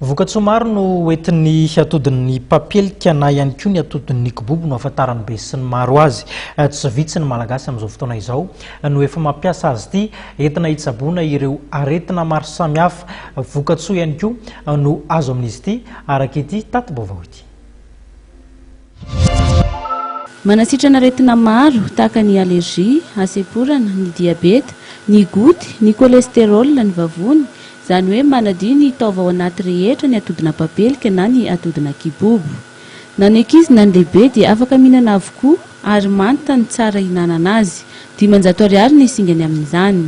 Vokatsoa maro no entin'ny atodin'ny papelika na ihany koa ny atodin'ny kibobo no ahafantarany be sy ny maro azy. Tsy vitsy ny malagasy amin'izao fotoana izao no efa mampiasa azy ity entina hitsaboana ireo aretina maro samihafa. Vokatsoa ihany koa no azo amin'izy ity araka ity tatim-baovao ity. Manasitrana aretina maro tahaka ny alergia, aseporana, ny diabeta, ny goty, ny kolesterol, ny vavony. Zany hoe manadio ny taova ao anaty rehetra ny atodina papelika na ny atodina kibobo. Na ny ankizy na ny lehibe dia afaka mihinana avokoa ary manta ny tsara hihinanana azy. 500 ariary ny singany amin'izany.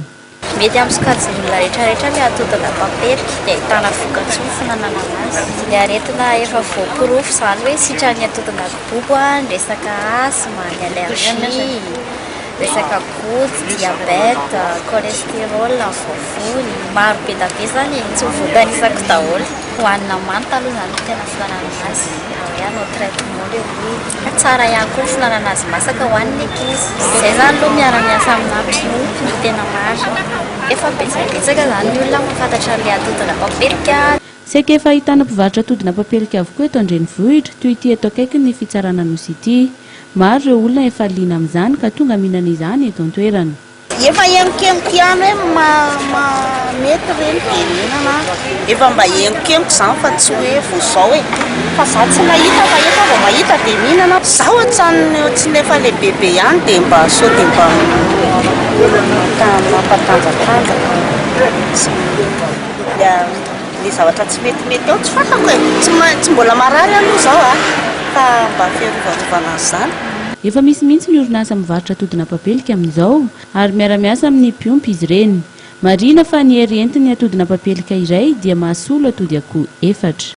Mety amin'ny sokajin'olona rehetrarehetra ilay atodina papelika dia ahitana vokatsoa fihinanana azy. Ny aretina efa voapirofo izany hoe sitrany atodina kibobo ny resaka asma, ny alergia, resaka goty, diabeta, kolesterol, vavony, maro be da be zany tsy voatanisako daholo. Hohanina manta aloha zany tena fihinanana azy. Hoe anao traitement ilay hoe tsara ihany koa fihinanana azy masaka hohan'ny ankizy. Izay zany aloha miara-miasa amin'ny no tena maro. Efa betsaka zany ny olona mahafantatra ilay atodina papelika. Saika efa ahitana mpivarotra atodina papelika avokoa eto an-drenivohitra toy ity eto akaiky ny fitsarana nosy ity. Maro ireo olona efa liana amin'izany ka tonga mihinana izany eto an-toerana. Efa emikemiko ihany hoe mety reny dia mihinana. Efa mba emikemiko izany fa tsy hoe vao izao fa za tsy nahita fa efa vao mahita dia mihinana. Zaho tsy nefa ilay bebe ihany dia mba sao dia mba mampatanjatanjaka. Ny zavatra tsy metimety eo tsy fantako tsy mbola marary aloha izao fa mba fiarovarovana izany. Efa misy mihitsy ny orinasa mivarotra atodina papelika amin'izao ary miara-miasa amin'ny mpiompy izy ireny. Marina fa ny hery entin'ny atodina papelika iray dia mahasolo atody akoho 4.